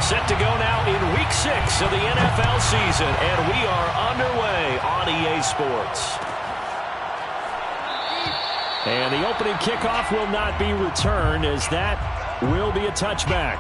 Set to go now in week 6 of the NFL season, and we are underway on EA Sports. And the opening kickoff will not be returned, as that will be a touchback.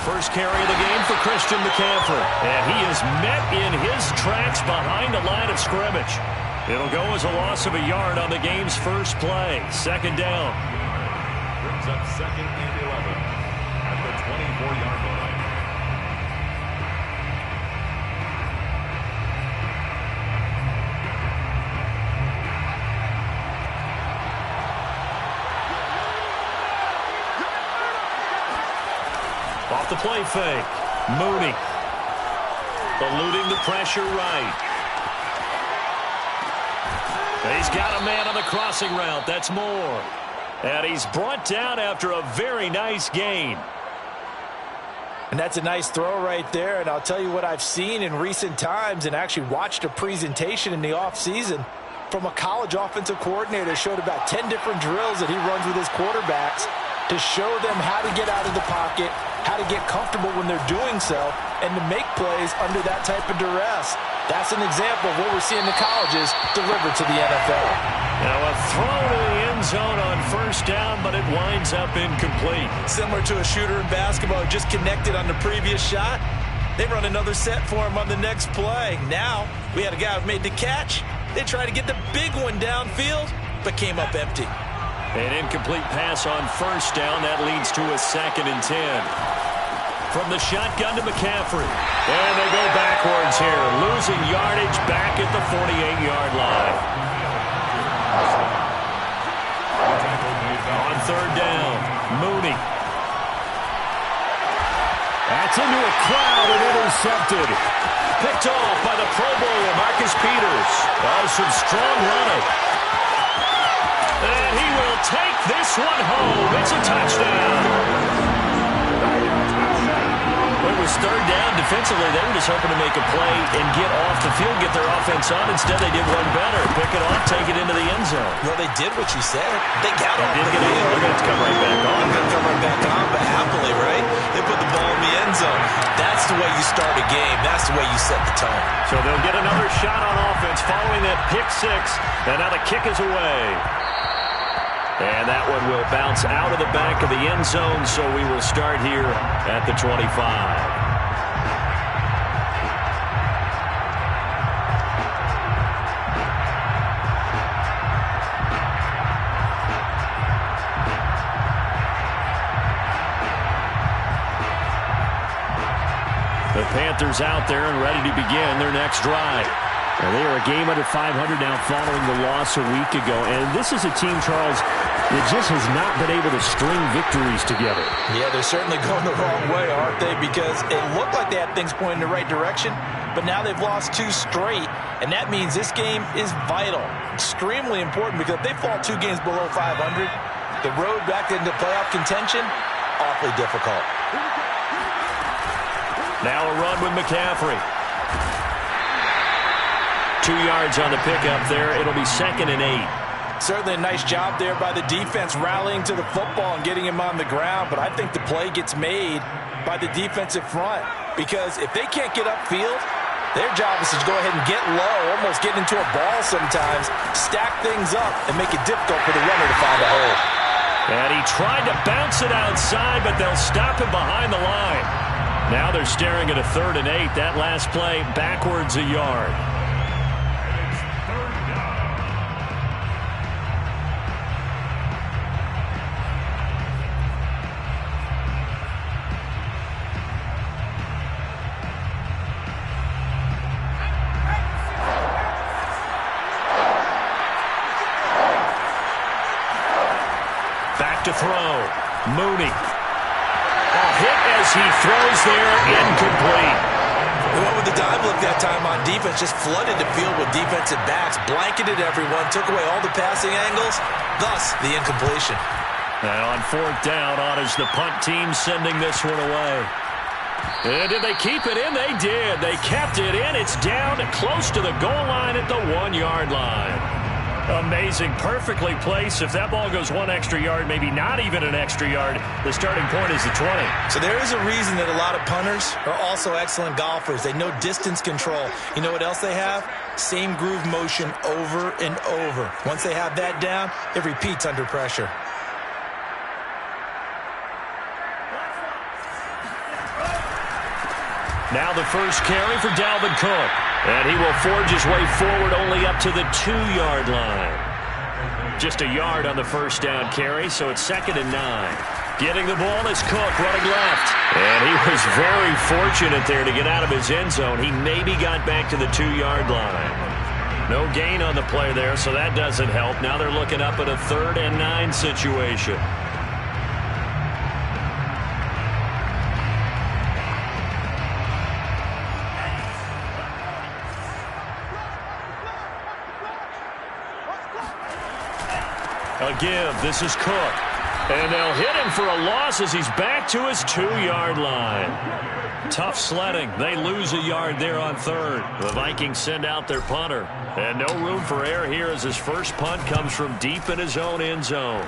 First carry of the game for Christian McCaffrey. And he is met in his tracks behind the line of scrimmage. It'll go as a loss of a yard on the game's first play. Second down. Brings up 2nd and 11 at the 24-yard line. Off the play fake. Mooney. Eluding the pressure right. He's got a man on the crossing route. That's Moore. And he's brought down after a very nice gain. And that's a nice throw right there. And I'll tell you what I've seen in recent times and actually watched a presentation in the offseason from a college offensive coordinator. Showed about 10 different drills that he runs with his quarterbacks to show them how to get out of the pocket, how to get comfortable when they're doing so, and to make plays under that type of duress. That's an example of what we're seeing the colleges deliver to the NFL. Now a throw to the end zone on first down, but it winds up incomplete. Similar to a shooter in basketball who just connected on the previous shot. They run another set for him on the next play. Now we had a guy who made the catch. They tried to get the big one downfield, but came up empty. An incomplete pass on first down. That leads to a 2nd and 10. From the shotgun to McCaffrey. And they go backwards here. Losing yardage back at the 48-yard line. On third down, Mooney. That's into a crowd and intercepted. Picked off by the Pro Bowler, Marcus Peters. Oh, some strong running. And he will take this one home. It's a touchdown. It was third down. Defensively, they were just hoping to make a play and get off the field, get their offense on. Instead, they did one better. Pick it off, take it into the end zone. Well, they did what you said. They got off the field. They're going to come right back on. They're going to come right back on, but happily, right? They put the ball in the end zone. That's the way you start a game. That's the way you set the tone. So they'll get another shot on offense following that pick 6. And now the kick is away. And that one will bounce out of the back of the end zone, so we will start here at the 25. The Panthers out there and ready to begin their next drive. And they are a game under 500 now following the loss a week ago. And this is a team, Charles, that just has not been able to string victories together. Yeah, they're certainly going the wrong way, aren't they? Because it looked like they had things pointing in the right direction, but now they've lost 2 straight. And that means this game is vital, extremely important, because if they fall 2 games below 500, the road back into playoff contention, awfully difficult. Now a run with McCaffrey. 2 yards on the pickup there. It'll be 2nd and 8. Certainly a nice job there by the defense rallying to the football and getting him on the ground, but I think the play gets made by the defensive front, because if they can't get upfield, their job is to go ahead and get low, almost get into a ball sometimes, stack things up, and make it difficult for the runner to find a hole. And he tried to bounce it outside, but they'll stop him behind the line. Now they're staring at a 3rd and 8. That last play backwards a yard. Back to throw. Mooney. A hit as he throws there, incomplete. They went with the dive look that time on defense, just flooded the field with defensive backs, blanketed everyone, took away all the passing angles, thus the incompletion. And on fourth down, on is the punt team sending this one away. And did they keep it in? They did. They kept it in. It's down close to the goal line at the 1-yard line. Amazing. Perfectly placed. If that ball goes one extra yard, maybe not even an extra yard, the starting point is the 20. So there is a reason that a lot of punters are also excellent golfers. They know distance control. You know what else they have? Same groove motion over and over. Once they have that down, it repeats under pressure. Now the first carry for Dalvin Cook. And he will forge his way forward only up to the 2-yard line. Just a yard on the first down carry, so it's 2nd and 9. Getting the ball is Cook running left. And he was very fortunate there to get out of his end zone. He maybe got back to the 2-yard line. No gain on the play there, so that doesn't help. Now they're looking up at a 3rd and 9 situation. A give. This is Cook. And they'll hit him for a loss as he's back to his 2-yard line. Tough sledding. They lose a yard there on 3rd. The Vikings send out their punter. And no room for error here as his first punt comes from deep in his own end zone.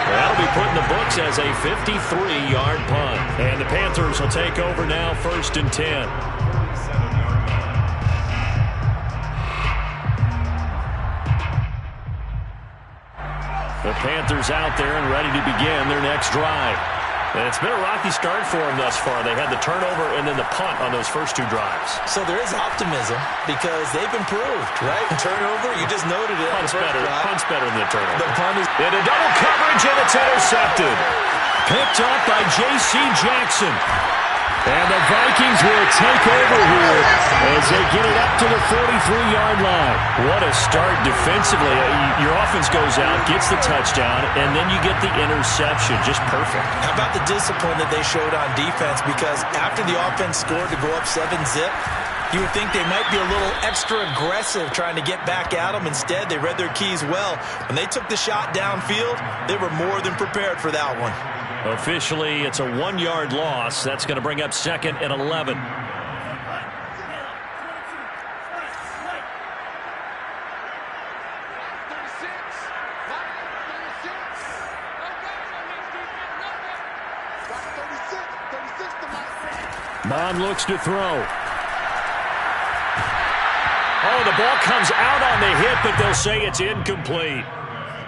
That'll be put in the books as a 53-yard punt. And the Panthers will take over now, 1st and 10. The Panthers out there and ready to begin their next drive. And it's been a rocky start for them thus far. They had the turnover and then the punt on those first 2 drives. So there is optimism because they've improved, right? Turnover, you just noted it. Punt's better than the turnover. The punt is into double coverage, and it's intercepted. Picked up by J.C. Jackson. And the Vikings will take over here as they get it up to the 43-yard line. What a start defensively. Your offense goes out, gets the touchdown, and then you get the interception. Just perfect. How about the discipline that they showed on defense? Because after the offense scored to go up 7-zip, you would think they might be a little extra aggressive trying to get back at them. Instead, they read their keys well. When they took the shot downfield, they were more than prepared for that one. Officially, it's a 1-yard loss. That's going to bring up 2nd and 11. Mon looks to throw. Oh, the ball comes out on the hit, but they'll say it's incomplete.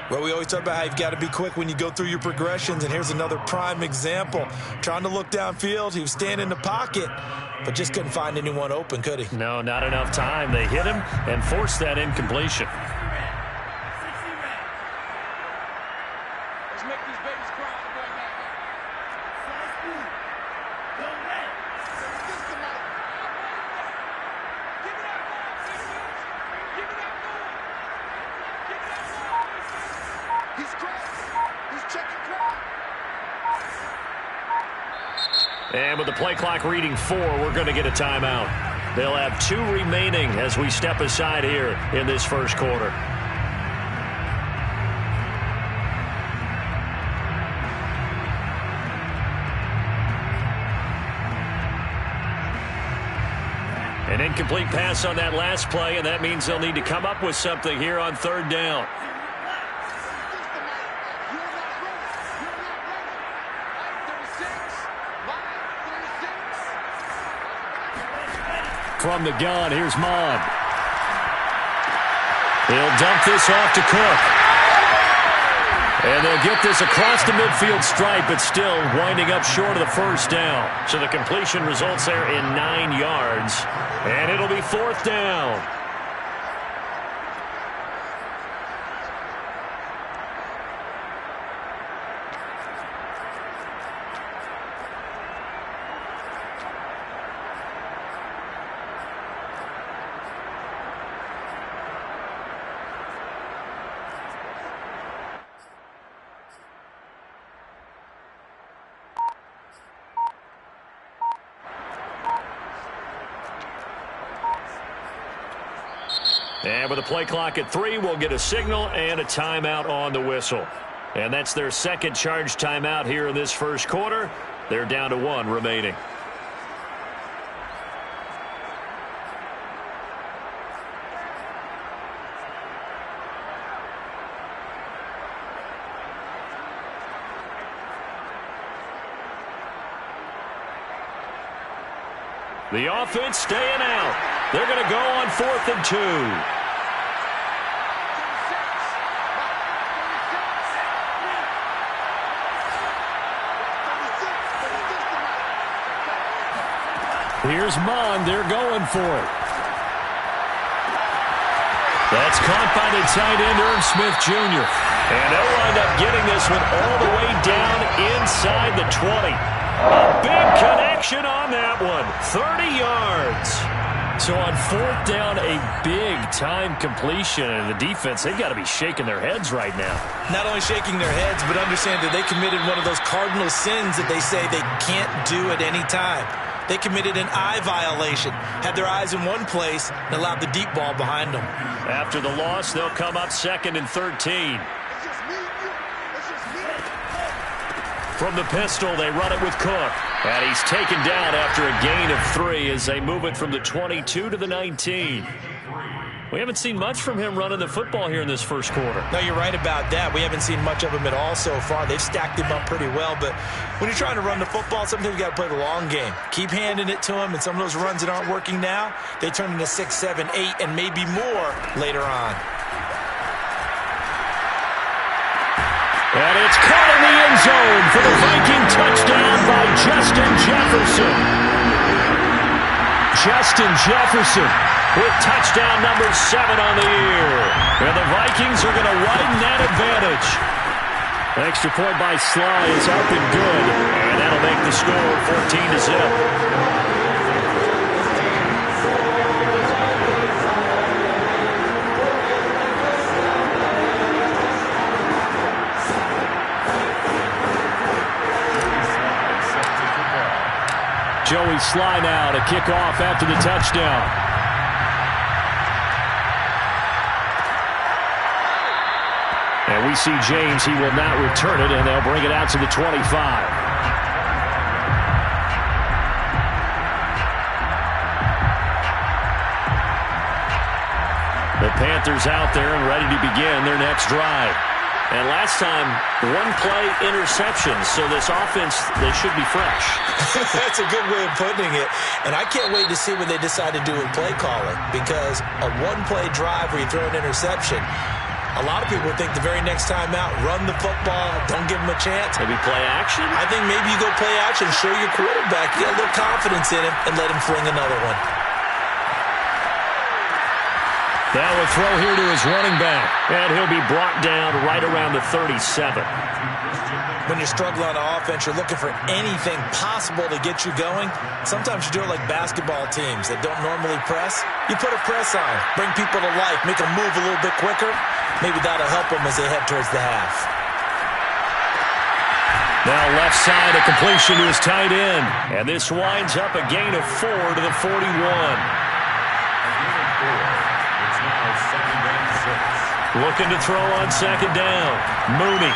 Well, we always talk about how you've got to be quick when you go through your progressions, and here's another prime example. Trying to look downfield, he was standing in the pocket, but just couldn't find anyone open, could he? No, not enough time. They hit him and forced that incompletion. Let's make these babies cry. And with the play clock reading 4, we're going to get a timeout. They'll have 2 remaining as we step aside here in this first quarter. An incomplete pass on that last play, and that means they'll need to come up with something here on 3rd down. From the gun, here's Mon. He'll dump this off to Cook. And they'll get this across the midfield stripe, but still winding up short of the first down. So the completion results there in 9 yards. And it'll be 4th down. And with the play clock at 3, we'll get a signal and a timeout on the whistle. And that's their second charge timeout here in this first quarter. They're down to 1 remaining. The offense staying out. They're going to go on 4th and 2. Here's Mond. They're going for it. That's caught by the tight end, Irv Smith Jr. And they'll wind up getting this one all the way down inside the 20. A big connection on that one. 30 yards. So on 4th down, a big-time completion. And the defense, they've got to be shaking their heads right now. Not only shaking their heads, but understand that they committed one of those cardinal sins that they say they can't do at any time. They committed an eye violation, had their eyes in one place, and allowed the deep ball behind them. After the loss, they'll come up 2nd and 13. From the pistol, they run it with Cook. And he's taken down after a gain of 3 as they move it from the 22 to the 19. We haven't seen much from him running the football here in this first quarter. No, you're right about that. We haven't seen much of him at all so far. They've stacked him up pretty well. But when you're trying to run the football, sometimes you got to play the long game. Keep handing it to him, and some of those runs that aren't working now, they turn into 6, 7, 8, and maybe more later on. And it's caught in the end zone for the Viking touchdown by Justin Jefferson. Justin Jefferson with touchdown number 7 on the year. And the Vikings are going to widen that advantage. An extra point by Sly is up and good. And that'll make the score 14-0. Joey Sly now to kick off after the touchdown. And we see James. He will not return it, and they'll bring it out to the 25. The Panthers out there and ready to begin their next drive. And last time, 1-play interception, so this offense, they should be fresh. That's a good way of putting it. And I can't wait to see what they decide to do with play calling, because a 1-play drive where you throw an interception, a lot of people think the very next time out, run the football, don't give them a chance. Maybe play action? I think maybe you go play action, show your quarterback, you got a little confidence in him, and let him fling another one. Now a throw here to his running back, and he'll be brought down right around the 37. When you're struggling on offense, you're looking for anything possible to get you going. Sometimes you do it like basketball teams that don't normally press. You put a press on, bring people to life, make them move a little bit quicker. Maybe that'll help them as they head towards the half. Now left side, a completion to his tight end. And this winds up a gain of 4 to the 41. Looking to throw on 2nd down. Mooney.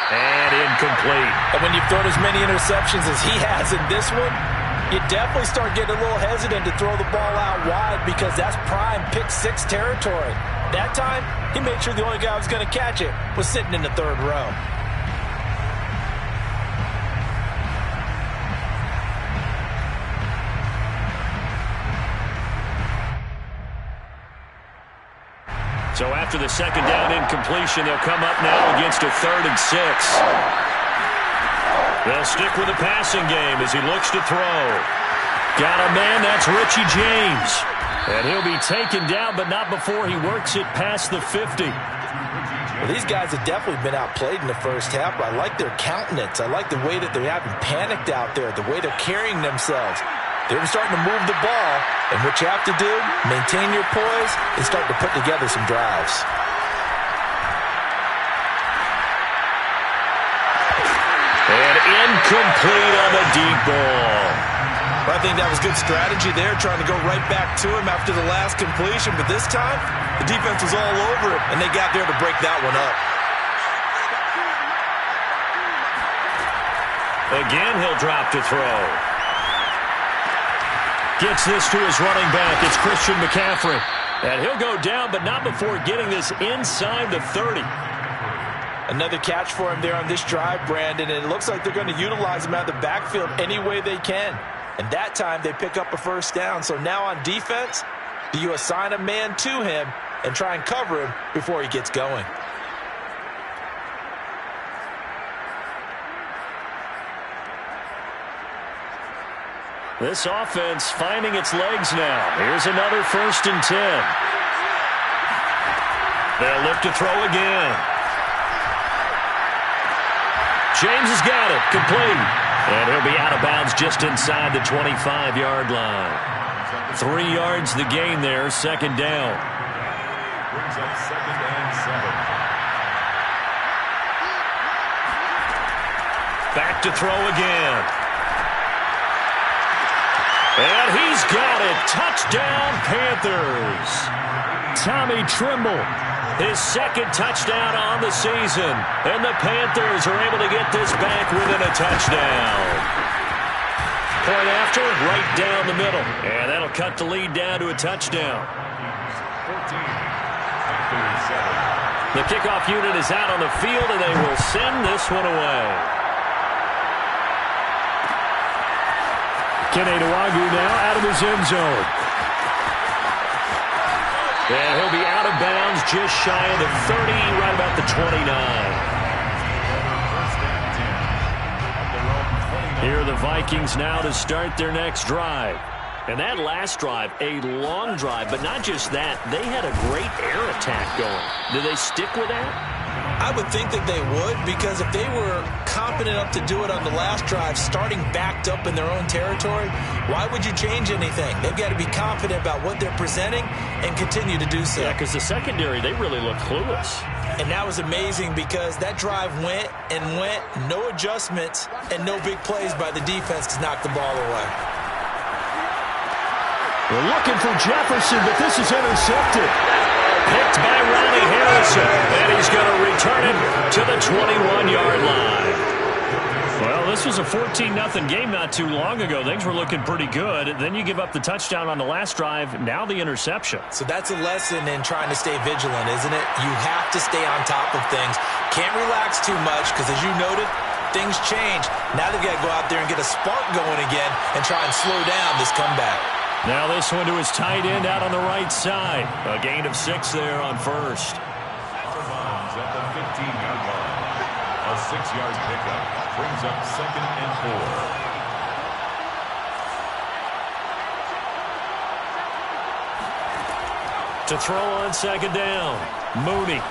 And incomplete. And when you've thrown as many interceptions as he has in this one, you definitely start getting a little hesitant to throw the ball out wide, because that's prime pick-6 territory. That time, he made sure the only guy who was going to catch it was sitting in the 3rd row. So after the 2nd down incompletion, they'll come up now against a 3rd and 6. They'll stick with the passing game as he looks to throw. Got a man, that's Richie James. And he'll be taken down, but not before he works it past the 50. Well, these guys have definitely been outplayed in the first half. I like their countenance. I like the way that they haven't panicked out there, the way they're carrying themselves. They're starting to move the ball, and what you have to do, maintain your poise and start to put together some drives. And incomplete on the deep ball. Well, I think that was good strategy there, trying to go right back to him after the last completion. But this time, the defense was all over it, and they got there to break that one up. Again, he'll drop to throw. Gets this to his running back. It's Christian McCaffrey. And he'll go down, but not before getting this inside the 30. Another catch for him there on this drive, Brandon, and it looks like they're going to utilize him out of the backfield any way they can. And that time, they pick up a first down. So now on defense, do you assign a man to him and try and cover him before he gets going? This offense finding its legs now. Here's another 1st and 10. They'll look to throw again. James has got it. Complete. And he'll be out of bounds just inside the 25-yard line. 3 yards the gain there, 2nd down. Brings up 2nd and 7. Back to throw again. And he's got it. Touchdown, Panthers. Tommy Trimble, his 2nd touchdown on the season. And the Panthers are able to get this back within a touchdown. Point after, right down the middle. And that'll cut the lead down to a touchdown. 14, Panthers 7. The kickoff unit is out on the field, and they will send this one away. Kene Nwagu now out of his end zone. And he'll be out of bounds just shy of the 30, right about the 29. Here are the Vikings now to start their next drive. And that last drive, a long drive, but not just that. They had a great air attack going. Do they stick with that? I would think that they would, because if they were competent enough to do it on the last drive, starting backed up in their own territory, why would you change anything? They've got to be confident about what they're presenting and continue to do so. Yeah, because the secondary, they really look clueless. And that was amazing because that drive went and went, no adjustments, and no big plays by the defense to knock the ball away. We're looking for Jefferson, but this is intercepted. Picked by Ronnie Harrison, and he's going to return it to the 21-yard line. Well, this was a 14-0 game not too long ago. Things were looking pretty good. Then you give up the touchdown on the last drive, now the interception. So that's a lesson in trying to stay vigilant, isn't it? You have to stay on top of things. Can't relax too much because, as you noted, things change. Now they've got to go out there and get a spark going again and try and slow down this comeback. Now this one to his tight end out on the right side. A gain of 6 there on 1st. Out of bounds at the 15-yard line. A 6-yard pickup brings up 2nd and 4. To throw on 2nd down. Mooney.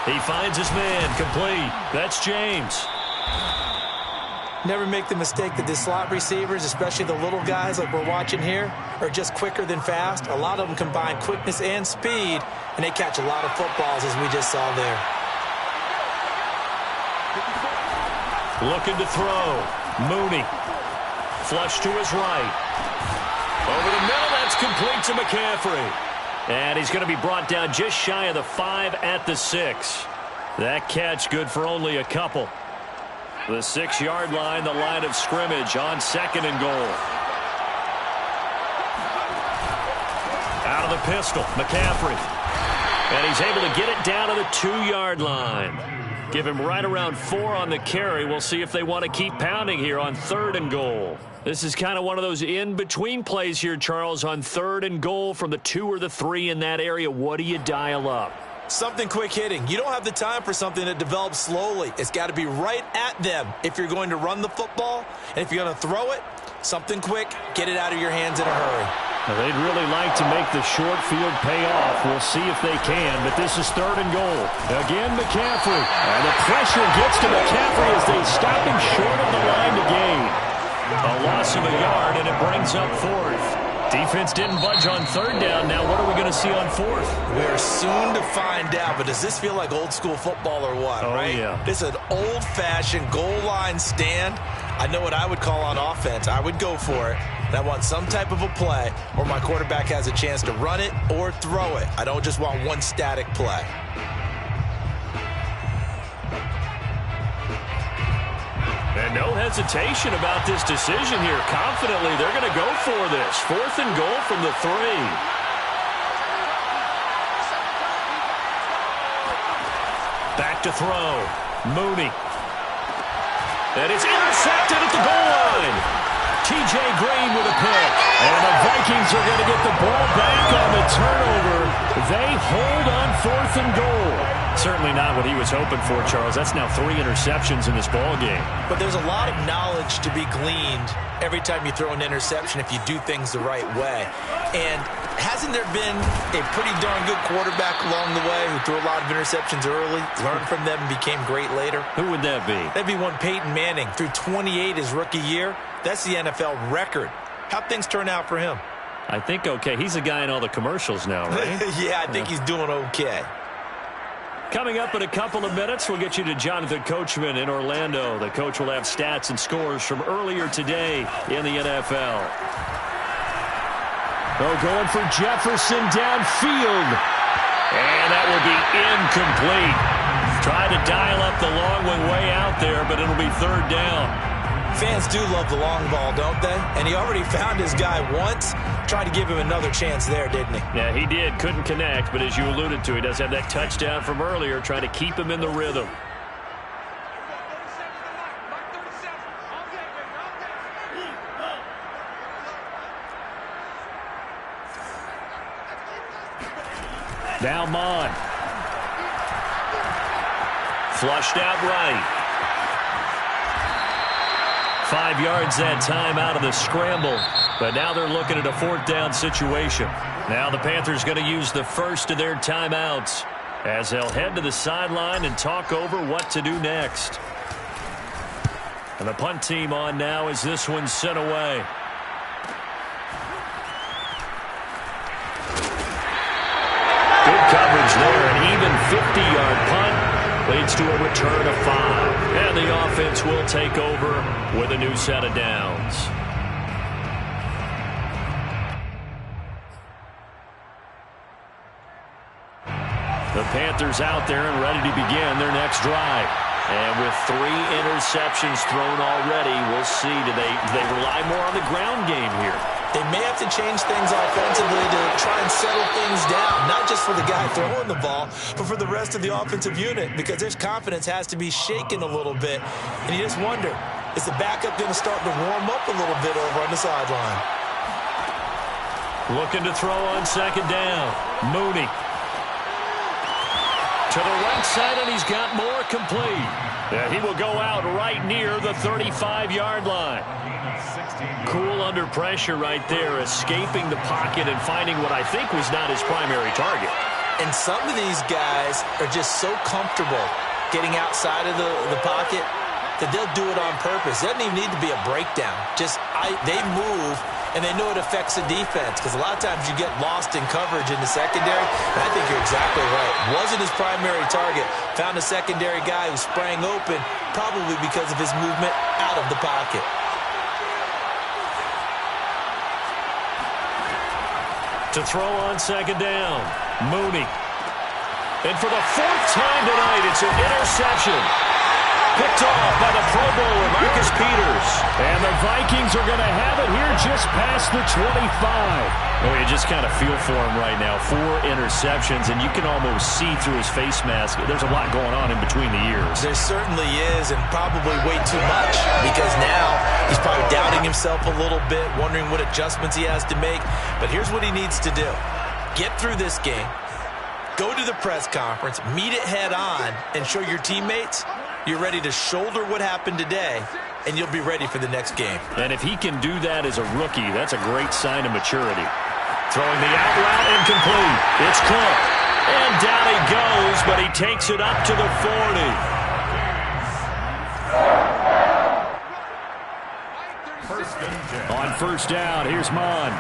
He finds his man. Complete. That's James. Never make the mistake that the slot receivers, especially the little guys like we're watching here, are just quicker than fast. A lot of them combine quickness and speed, and they catch a lot of footballs, as we just saw there. Looking to throw. Mooney. Flush to his right. Over the middle, that's complete to McCaffrey. And he's going to be brought down just shy of the 5 at the 6. That catch good for only a couple. The 6-yard line, the line of scrimmage on 2nd and goal. Out of the pistol, McCaffrey. And he's able to get it down to the 2-yard line. Give him right around 4 on the carry. We'll see if they want to keep pounding here on 3rd and goal. This is kind of one of those in-between plays here, Charles, on 3rd and goal from the 2 or the 3 in that area. What do you dial up? Something quick hitting. You don't have the time for something that develops slowly. It's got to be right at them if you're going to run the football. And if you're going to throw it, something quick, get it out of your hands in a hurry. Now, they'd really like to make the short field pay off. We'll see if they can, but this is 3rd and goal. Again, McCaffrey. And the pressure gets to McCaffrey as they stop him short of the line to gain. A loss of a yard, and it brings up 4th. Defense didn't budge on 3rd down. Now what are we going to see on 4th? We're soon to find out, but does this feel like old school football or what, oh, right? Yeah. This is an old-fashioned goal line stand. I know what I would call on offense. I would go for it. And I want some type of a play where my quarterback has a chance to run it or throw it. I don't just want one static play. And no hesitation about this decision here. Confidently, they're going to go for this. 4th and goal from the 3. Back to throw. Mooney. And it's intercepted at the goal line. T.J. Green with a pick. And the Vikings are going to get the ball back on the turnover. They hold on 4th and goal. Certainly not what he was hoping for, Charles. That's now 3 interceptions in this ball game. But there's a lot of knowledge to be gleaned every time you throw an interception if you do things the right way. And hasn't there been a pretty darn good quarterback along the way who threw a lot of interceptions early, learned from them, and became great later? Who would that be? That'd be one Peyton Manning. Threw 28 his rookie year. That's the NFL record. How'd things turn out for him? I think okay. He's a guy in all the commercials now, right? Yeah, I think he's doing okay. Coming up in a couple of minutes, we'll get you to Jonathan Coachman in Orlando. The coach will have stats and scores from earlier today in the NFL. Oh, going for Jefferson downfield. And that will be incomplete. Try to dial up the long one way out there, but it'll be 3rd down. Fans do love the long ball, don't they? And he already found his guy once. Tried to give him another chance there, didn't he? Yeah, he did. Couldn't connect, but as you alluded to, he does have that touchdown from earlier, trying to keep him in the rhythm. Now Mon. Flushed out right. 5 yards that time out of the scramble. But now they're looking at a 4th down situation. Now the Panthers going to use the first of their timeouts as they'll head to the sideline and talk over what to do next. And the punt team on now as this one's sent away. Good coverage there. An even 50-yard punt leads to a return of 5. And the offense will take over with a new set of downs. The Panthers out there and ready to begin their next drive. And with 3 interceptions thrown already, we'll see. Do they rely more on the ground game here? They may have to change things offensively to try and settle things down, not just for the guy throwing the ball, but for the rest of the offensive unit, because their confidence has to be shaken a little bit. And you just wonder, is the backup going to start to warm up a little bit over on the sideline? Looking to throw on 2nd down. Mooney. To the right side, and he's got more complete. Yeah, he will go out right near the 35-yard line. Cool under pressure right there, escaping the pocket and finding what I think was not his primary target. And some of these guys are just so comfortable getting outside of the pocket that they'll do it on purpose. It doesn't even need to be a breakdown. They move, and they know it affects the defense, because a lot of times you get lost in coverage in the secondary, and I think you're exactly right. Wasn't his primary target. Found a secondary guy who sprang open, probably because of his movement out of the pocket. To throw on 2nd down, Mooney. And for the 4th time tonight, it's an interception. Picked off by the Pro Bowler, Marcus Peters. And the Vikings are going to have it here just past the 25. Oh, you just kind of feel for him right now. 4 interceptions, and you can almost see through his face mask. There's a lot going on in between the ears. There certainly is, and probably way too much, because now he's probably doubting himself a little bit, wondering what adjustments he has to make. But here's what he needs to do. Get through this game, go to the press conference, meet it head on, and show your teammates you're ready to shoulder what happened today, and you'll be ready for the next game. And if he can do that as a rookie, that's a great sign of maturity. Throwing the out route, incomplete. It's Cook. And down he goes, but he takes it up to the 40. On 1st down, here's Mon.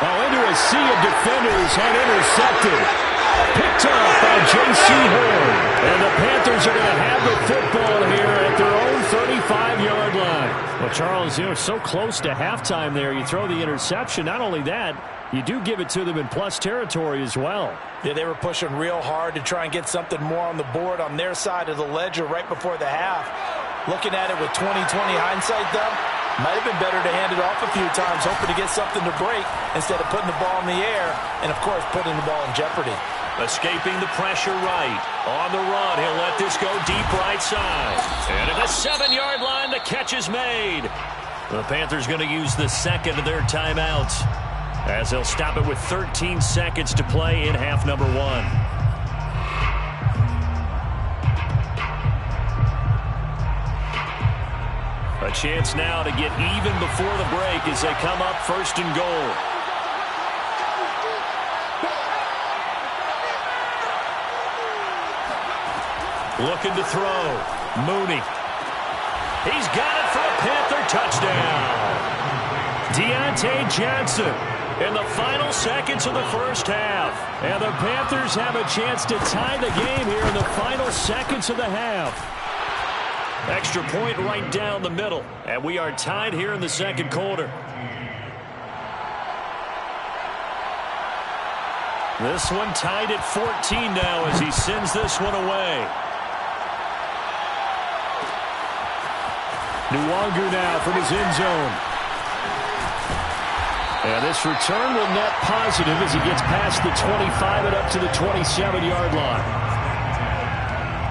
Oh, into a sea of defenders and intercepted. Picked off by J.C. Horn. And the Panthers are going to have the football here at their own 35-yard line. Well, Charles, you know, so close to halftime there. You throw the interception. Not only that, you do give it to them in plus territory as well. Yeah, they were pushing real hard to try and get something more on the board on their side of the ledger right before the half. Looking at it with 20/20 hindsight, though, might have been better to hand it off a few times, hoping to get something to break instead of putting the ball in the air and, of course, putting the ball in jeopardy. Escaping the pressure right. On the run, he'll let this go deep right side. And at the 7-yard line, the catch is made. The Panthers going to use the second of their timeouts, as they'll stop it with 13 seconds to play in half number 1. A chance now to get even before the break as they come up 1st and goal. Looking to throw. Mooney. He's got it for a Panther touchdown. Deontay Johnson in the final seconds of the first half. And the Panthers have a chance to tie the game here in the final seconds of the half. Extra point right down the middle. And we are tied here in the second quarter. This one tied at 14 now as he sends this one away. Nwangu now from his end zone. And this return will net positive as he gets past the 25 and up to the 27-yard line.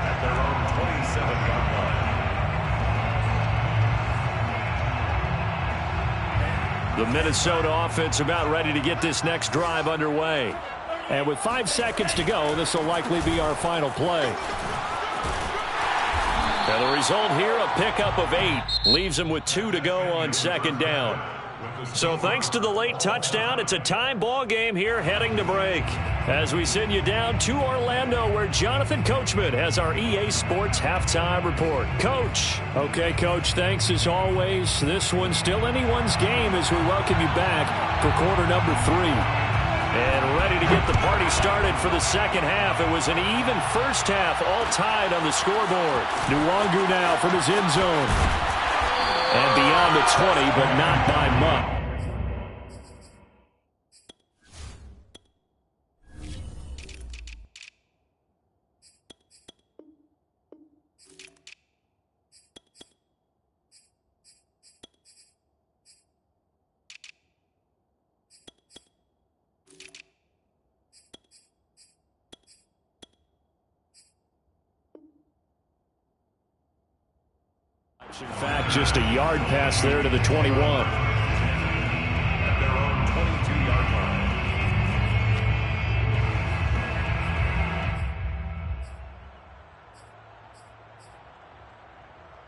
At their own 27-yard line. The Minnesota offense about ready to get this next drive underway. And with 5 seconds to go, this will likely be our final play. And the result here, a pickup of 8. Leaves them with 2 to go on second down. So thanks to the late touchdown, it's a time ball game here heading to break. As we send you down to Orlando, where Jonathan Coachman has our EA Sports halftime report. Coach. Okay, Coach, thanks as always. This one's still anyone's game as we welcome you back for quarter number 3. And ready to get the party started for the second half. It was an even first half, all tied on the scoreboard. Nwangu now from his end zone. And beyond the 20, but not by much. In fact, just a yard pass there to the 21. At their own 22-yard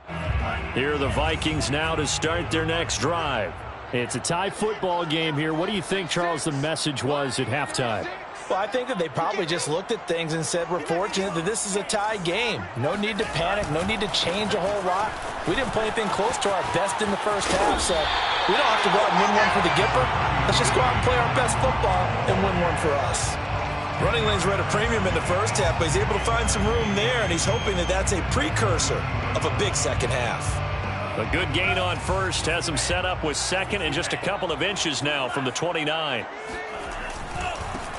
line. Here are the Vikings now to start their next drive. It's a tie football game here. What do you think, Charles, the message was at halftime? Well, I think that they probably just looked at things and said, we're fortunate that this is a tie game. No need to panic. No need to change a whole lot. We didn't play anything close to our best in the first half, so we don't have to go out and win one for the Gipper. Let's just go out and play our best football and win one for us. Running lanes were at a premium in the first half, but he's able to find some room there, and he's hoping that that's a precursor of a big second half. A good gain on first has him set up with second and just a couple of inches now from the 29.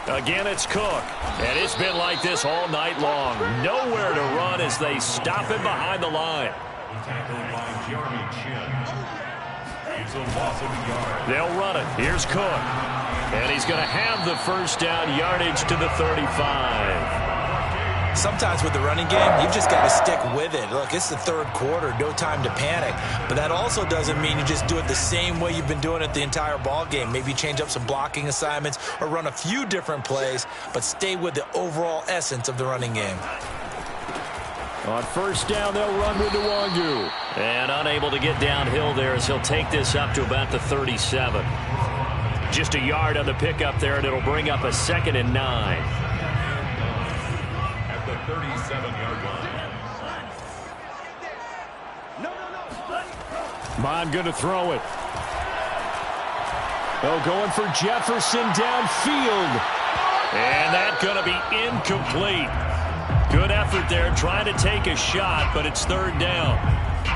Again, it's Cook. And it's been like this all night long. Nowhere to run as they stop him behind the line. Tackled by Jeremy Chin. It's a loss of a yard. They'll run it. Here's Cook. And he's going to have the first down yardage to the 35. Sometimes with the running game, you've just got to stick with it. Look, it's the third quarter, no time to panic. But that also doesn't mean you just do it the same way you've been doing it the entire ball game. Maybe change up some blocking assignments or run a few different plays, but stay with the overall essence of the running game. On first down, they'll run with Nwangu. And unable to get downhill there as he'll take this up to about the 37. Just a yard on the pickup there, and it'll bring up a 2nd and 9. 37-yard line. Bond going to throw it. Oh, going for Jefferson downfield. And that's going to be incomplete. Good effort there, trying to take a shot, but it's third down.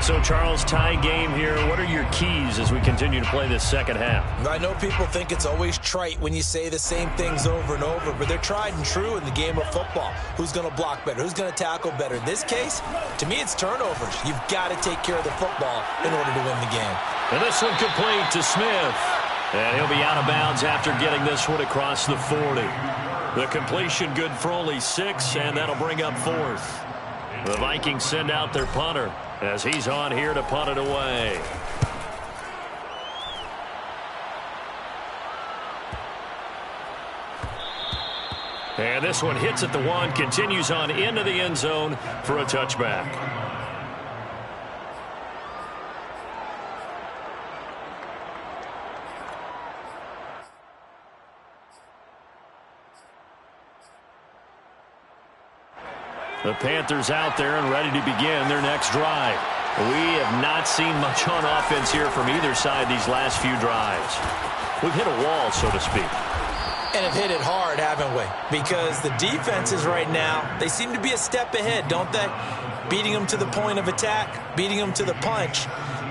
So, Charles, tie game here. What are your keys as we continue to play this second half? I know people think it's always trite when you say the same things over and over, but they're tried and true in the game of football. Who's going to block better? Who's going to tackle better? In this case, to me, it's turnovers. You've got to take care of the football in order to win the game. And this one complete to Smith. And he'll be out of bounds after getting this one across the 40. The completion good for only 6, and that'll bring up fourth. The Vikings send out their punter as he's on here to punt it away. And this one hits at the 1, continues on into the end zone for a touchback. The Panthers out there and ready to begin their next drive. We have not seen much on offense here from either side these last few drives. We've hit a wall, so to speak. And have hit it hard, haven't we? Because the defenses right now, they seem to be a step ahead, don't they? Beating them to the point of attack, beating them to the punch.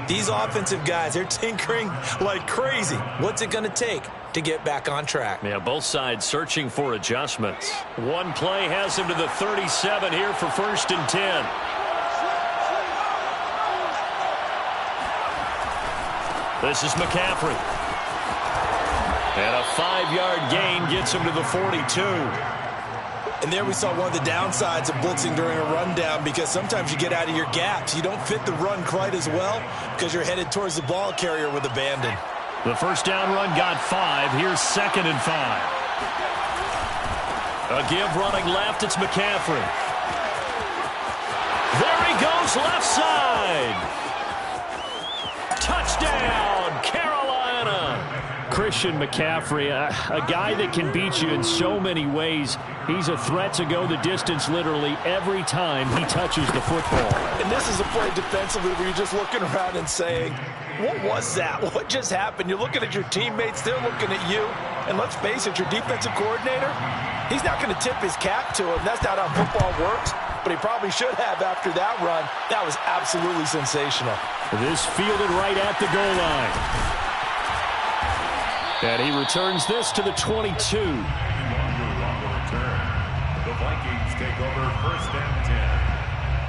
These offensive guys, they're tinkering like crazy. What's it going to take to get back on track? Yeah, both sides searching for adjustments. One play has him to the 37 here for 1st and 10. This is McCaffrey. And a 5-yard gain gets him to the 42. And there we saw one of the downsides of blitzing during a rundown, because sometimes you get out of your gaps. You don't fit the run quite as well because you're headed towards the ball carrier with abandon. The first down run got 5. Here's 2nd and 5. A give running left. It's McCaffrey. There he goes, left side. Touchdown, Carolina. Christian McCaffrey, a guy that can beat you in so many ways. He's a threat to go the distance literally every time he touches the football. And this is a play defensively where you're just looking around and saying, what was that? What just happened? You're looking at your teammates, they're looking at you. And let's face it, your defensive coordinator, he's not going to tip his cap to him. That's not how football works. But he probably should have after that run. That was absolutely sensational. This fielded right at the goal line. And he returns this to the 22. The Vikings take over 1st and 10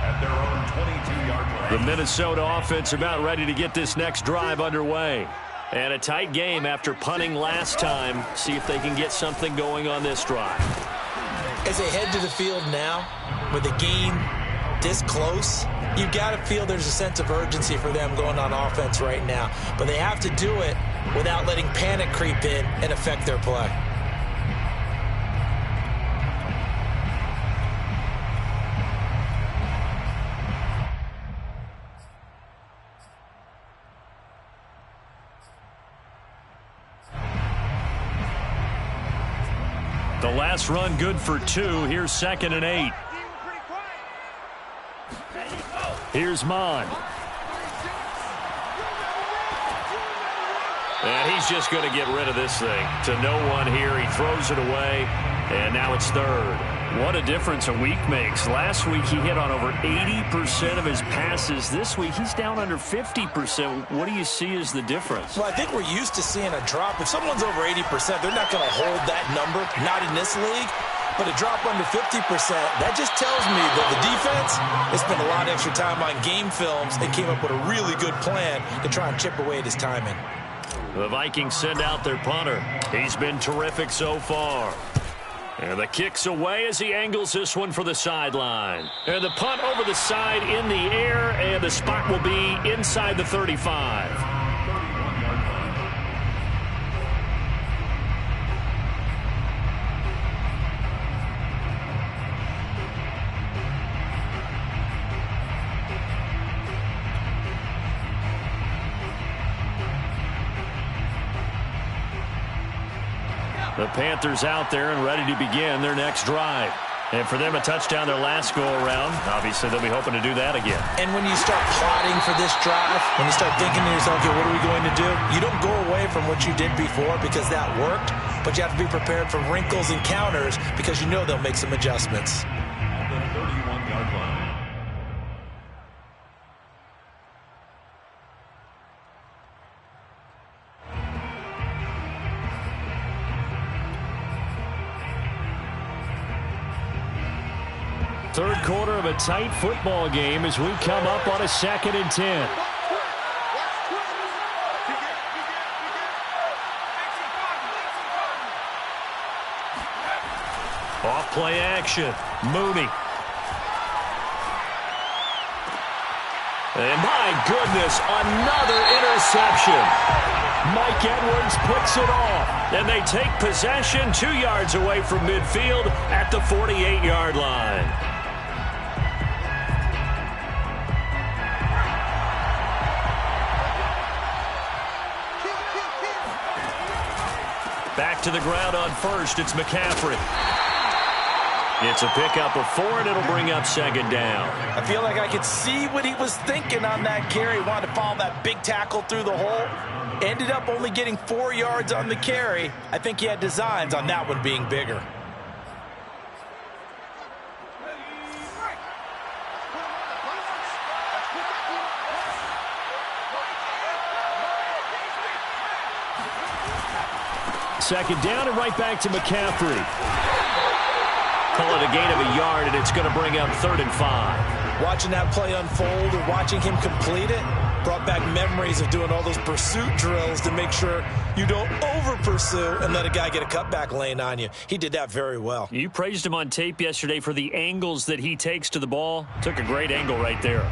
at their own 22-yard line. The Minnesota offense about ready to get this next drive underway. And a tight game after punting last time. See if they can get something going on this drive. As they head to the field now, with the game this close, you've got to feel there's a sense of urgency for them going on offense right now. But they have to do it without letting panic creep in and affect their play. The last run good for 2. Here's 2nd and 8. Here's Mon. And he's just going to get rid of this thing. To no one here. He throws it away. And now it's 3rd. What a difference a week makes. Last week he hit on over 80% of his passes. This week he's down under 50%. What do you see as the difference? Well, I think we're used to seeing a drop. If someone's over 80%, they're not going to hold that number. Not in this league. But a drop under 50%, that just tells me that the defense has spent a lot of extra time on game films and came up with a really good plan to try and chip away at his timing. The Vikings send out their punter. He's been terrific so far. And the kick's away as he angles this one for the sideline. And the punt over the side in the air, and the spot will be inside the 35. The Panthers out there and ready to begin their next drive. And for them, a touchdown their last go-around. Obviously, they'll be hoping to do that again. And when you start plotting for this drive, when you start thinking to yourself, okay, what are we going to do? You don't go away from what you did before because that worked, but you have to be prepared for wrinkles and counters because you know they'll make some adjustments. The 31-yard line. Third quarter of a tight football game as we come up on a 2nd and 10. Off play action. Mooney. And my goodness, another interception. Mike Edwards picks it off. And they take possession 2 yards away from midfield at the 48-yard line. Back to the ground on first. It's McCaffrey. It's a pickup of 4, and it'll bring up 2nd down. I feel like I could see what he was thinking on that carry. He wanted to follow that big tackle through the hole. Ended up only getting 4 yards on the carry. I think he had designs on that one being bigger. Second down and right back to McCaffrey. Call it a gain of a yard, and it's going to bring up 3rd and 5. Watching that play unfold or watching him complete it brought back memories of doing all those pursuit drills to make sure you don't over-pursue and let a guy get a cutback lane on you. He did that very well. You praised him on tape yesterday for the angles that he takes to the ball. Took a great angle right there.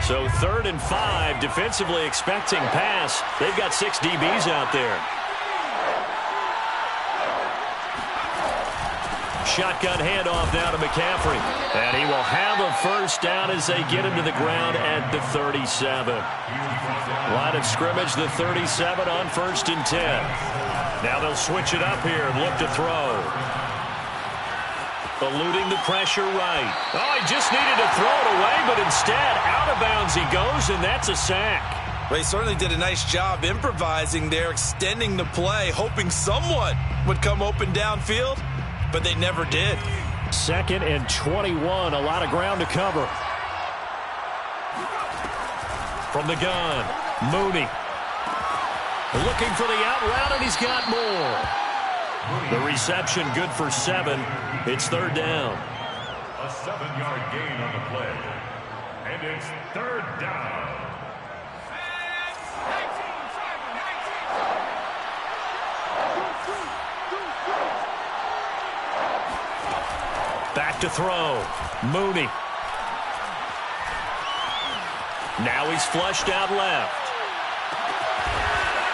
So 3rd and 5, defensively expecting pass. They've got 6 DBs out there. Shotgun handoff now to McCaffrey. And he will have a first down as they get him to the ground at the 37. Line of scrimmage, the 37 on 1st and 10. Now they'll switch it up here and look to throw. Eluding the pressure right. Oh, he just needed to throw it away, but instead, out of bounds he goes, and that's a sack. Well, he certainly did a nice job improvising there, extending the play, hoping someone would come open downfield, but they never did. 2nd and 21, a lot of ground to cover. From the gun, Mooney. Looking for the out route, and he's got more. The reception good for 7. It's 3rd down. A 7-yard gain on the play. And it's 3rd down. Back to throw. Mooney. Now he's flushed out left.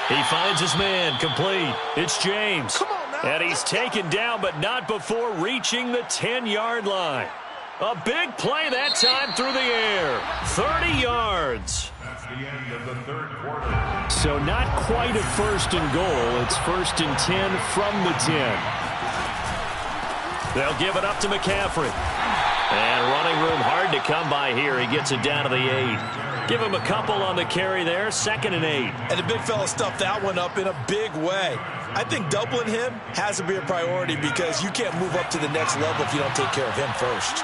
He finds his man, complete. It's James. And he's taken down, but not before reaching the 10-yard line. A big play that time through the air. 30 yards. That's the end of the 3rd quarter. So not quite a 1st and goal. It's 1st and 10 from the 10. They'll give it up to McCaffrey. And running room hard to come by here. He gets it down to the 8. Give him a couple on the carry there. 2nd and 8. And the big fella stuffed that one up in a big way. I think doubling him has to be a priority because you can't move up to the next level if you don't take care of him first.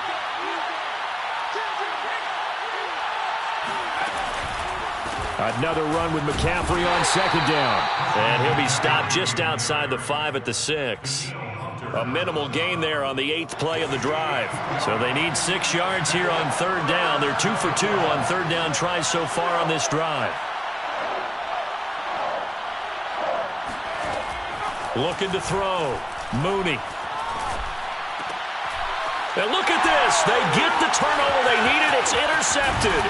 Another run with McCaffrey on 2nd down. And he'll be stopped just outside the 5 at the 6. A minimal gain there on the 8th play of the drive. So they need 6 yards here on 3rd down. They're 2 for 2 on 3rd down tries so far on this drive. Looking to throw. Mooney. And look at this. They get the turnover they needed. It's intercepted.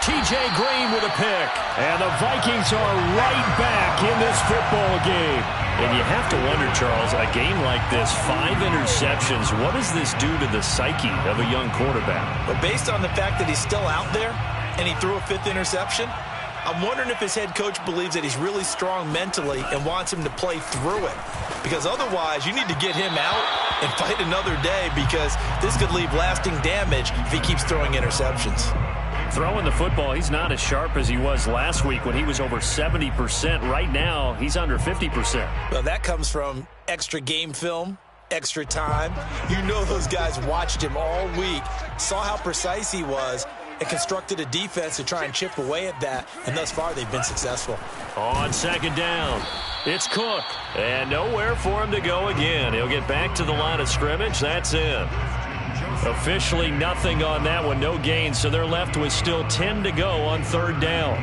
T.J. Green with a pick. And the Vikings are right back in this football game. And you have to wonder, Charles, a game like this, 5 interceptions, what does this do to the psyche of a young quarterback? But based on the fact that he's still out there and he threw a 5th interception, I'm wondering if his head coach believes that he's really strong mentally and wants him to play through it. Because otherwise, you need to get him out and fight another day, because this could leave lasting damage if he keeps throwing interceptions. Throwing the football, he's not as sharp as he was last week when he was over 70%. Right now, he's under 50%. Well, that comes from extra game film, extra time. You know those guys watched him all week, saw how precise he was, and constructed a defense to try and chip away at that, and thus far they've been successful. On second down, it's Cook, and nowhere for him to go again. He'll get back to the line of scrimmage. That's it. Officially nothing on that one, no gain, so they're left with still 10 to go on third down.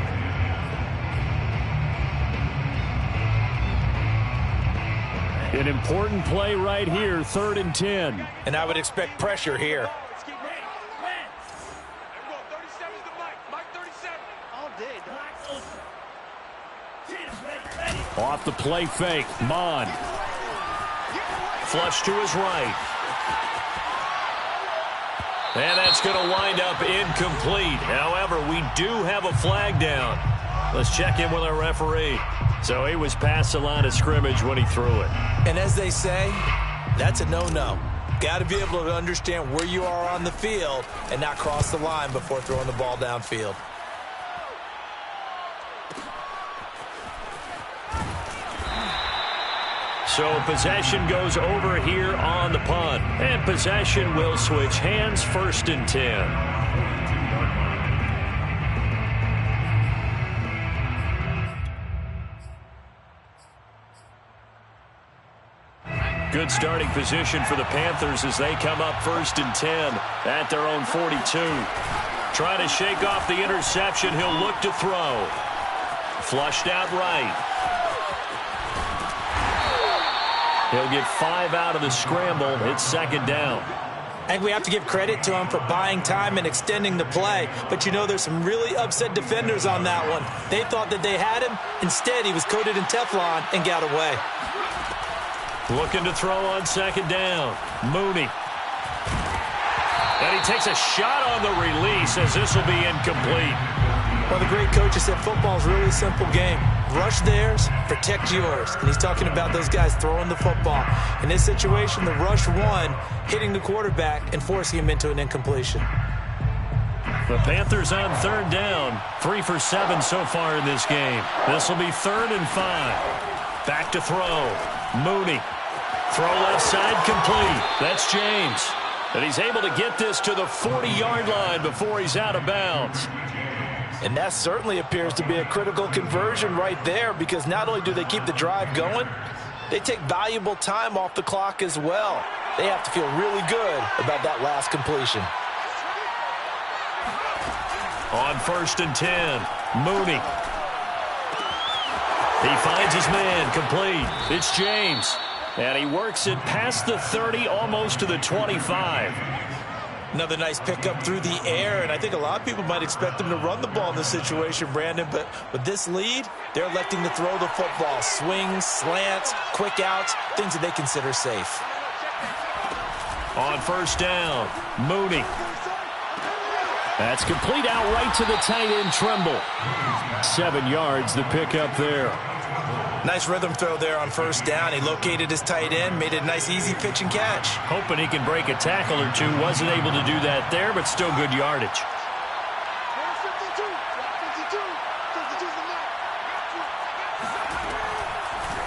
An important play right here, 3rd and 10. And I would expect pressure here. Off the play fake, Mon. Flush to his right. And that's going to wind up incomplete. However, we do have a flag down. Let's check in with our referee. So he was past the line of scrimmage when he threw it. And as they say, that's a no-no. Got to be able to understand where you are on the field and not cross the line before throwing the ball downfield. So possession goes over here on the punt. And possession will switch hands, 1st and 10. Good starting position for the Panthers as they come up 1st and 10 at their own 42. Trying to shake off the interception. He'll look to throw. Flushed out right. He'll get 5 out of the scramble. It's 2nd down. I think we have to give credit to him for buying time and extending the play. But, you know, there's some really upset defenders on that one. They thought that they had him. Instead, he was coated in Teflon and got away. Looking to throw on 2nd down. Mooney. And he takes a shot on the release as this will be incomplete. Well, the great coach has said football's a really simple game. Rush theirs, protect yours. And he's talking about those guys throwing the football. In this situation, the rush won, hitting the quarterback and forcing him into an incompletion. The Panthers on 3rd down. 3 for 7 so far in this game. This will be 3rd and 5. Back to throw. Mooney. Throw left side complete. That's James. And he's able to get this to the 40-yard line before he's out of bounds. And that certainly appears to be a critical conversion right there, because not only do they keep the drive going, they take valuable time off the clock as well. They have to feel really good about that last completion. On 1st and 10, Mooney. He finds his man, complete. It's James. And he works it past the 30, almost to the 25. Another nice pickup through the air, and I think a lot of people might expect them to run the ball in this situation, Brandon, but with this lead, they're electing to throw the football. Swings, slants, quick outs, things that they consider safe. On 1st down, Mooney. That's complete out right to the tight end, Trimble. 7 yards, the pickup there. Nice rhythm throw there on 1st down. He located his tight end, made it a nice easy pitch and catch. Hoping he can break a tackle or two. Wasn't able to do that there, but still good yardage.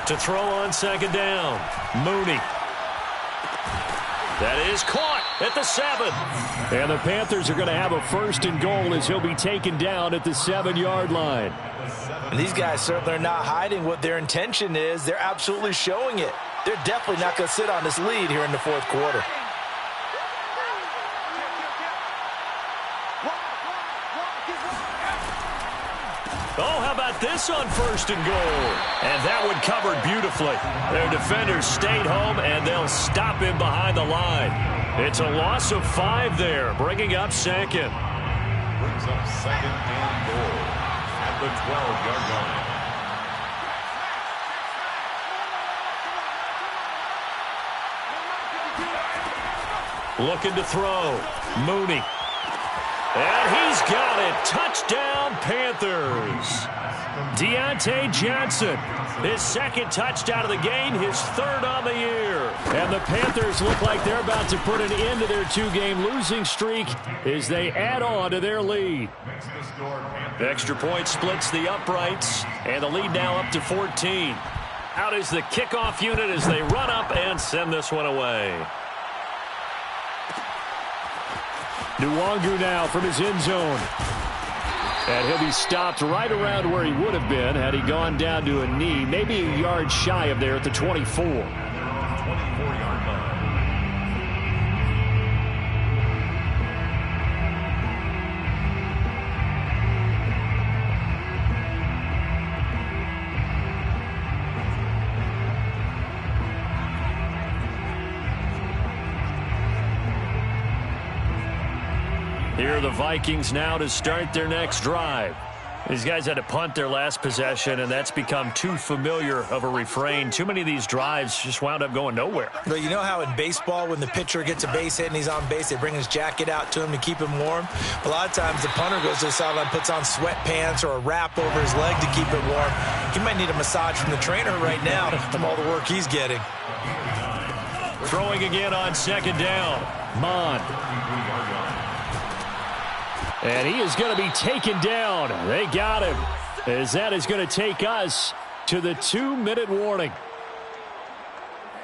To throw on 2nd down, Mooney. That is caught at the 7. And the Panthers are going to have a 1st and goal as he'll be taken down at the 7-yard line. And these guys certainly are not hiding what their intention is. They're absolutely showing it. They're definitely not going to sit on this lead here in the 4th quarter. Oh, how about this on 1st and goal? And that one covered beautifully. Their defenders stayed home, and they'll stop him behind the line. It's a loss of 5 there, bringing up 2nd. Brings up 2nd and goal at the 12-yard line. Looking to throw. Mooney. And he's got it. Touchdown, Panthers. Deontay Johnson, his second touchdown of the game, his third on the year. And the Panthers look like they're about to put an end to their two-game losing streak as they add on to their lead. Extra point splits the uprights, and the lead now up to 14. Out is the kickoff unit as they run up and send this one away. Nwangu now from his end zone. And he'll be stopped right around where he would have been had he gone down to a knee, maybe a yard shy of there at the 24. 24-yard line. Here are the Vikings now to start their next drive. These guys had to punt their last possession, and that's become too familiar of a refrain. Too many of these drives just wound up going nowhere. But you know how in baseball, when the pitcher gets a base hit and he's on base, they bring his jacket out to him to keep him warm? A lot of times the punter goes to the sideline, puts on sweatpants or a wrap over his leg to keep it warm. He might need a massage from the trainer right now from all the work he's getting. Throwing again on second down. Mon. And he is going to be taken down. They got him, as that is going to take us to the 2-minute warning.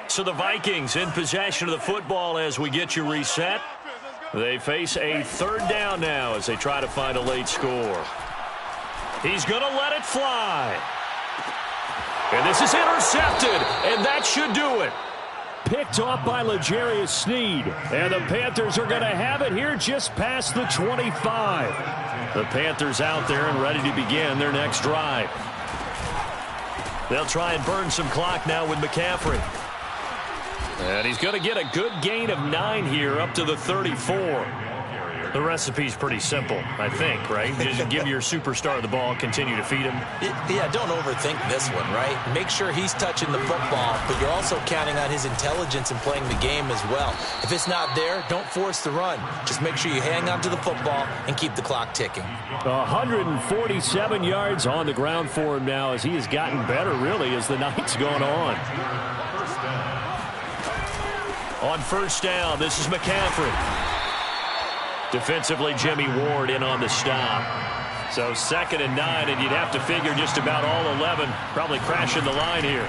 So the Vikings in possession of the football as we get you reset. They face a third down now as they try to find a late score. He's going to let it fly. And this is intercepted, and that should do it. Picked off by L'Jarius Sneed. And the Panthers are going to have it here just past the 25. The Panthers out there and ready to begin their next drive. They'll try and burn some clock now with McCaffrey. And he's going to get a good gain of 9 here up to the 34. The recipe's pretty simple, I think, right? Just give your superstar the ball, continue to feed him. Yeah, don't overthink this one, right? Make sure he's touching the football, but you're also counting on his intelligence in playing the game as well. If it's not there, don't force the run. Just make sure you hang on to the football and keep the clock ticking. 147 yards on the ground for him now as he has gotten better, really, as the night's gone on. On first down, this is McCaffrey. Defensively, Jimmy Ward in on the stop. So 2nd and 9, and you'd have to figure just about all 11 probably crashing the line here.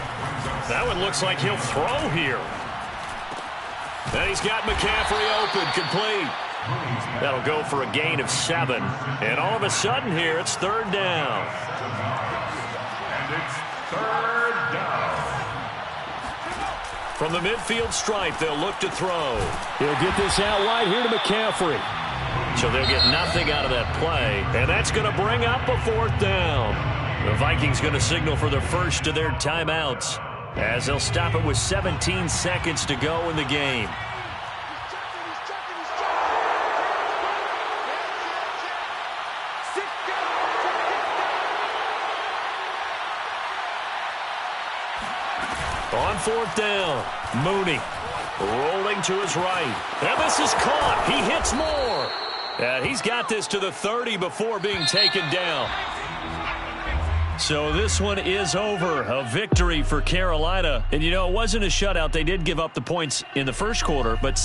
That one looks like he'll throw here. And he's got McCaffrey open, complete. That'll go for a gain of 7. And all of a sudden here, it's 3rd down. And it's 3rd down. From the midfield stripe, they'll look to throw. He'll get this out wide here to McCaffrey. So they'll get nothing out of that play, and that's going to bring up a 4th down. The Vikings going to signal for the first of their timeouts as they'll stop it with 17 seconds to go in the game. On 4th down, Mooney rolling to his right. And this is caught. He hits more. And he's got this to the 30 before being taken down. So this one is over. A victory for Carolina. And, you know, it wasn't a shutout. They did give up the points in the first quarter, but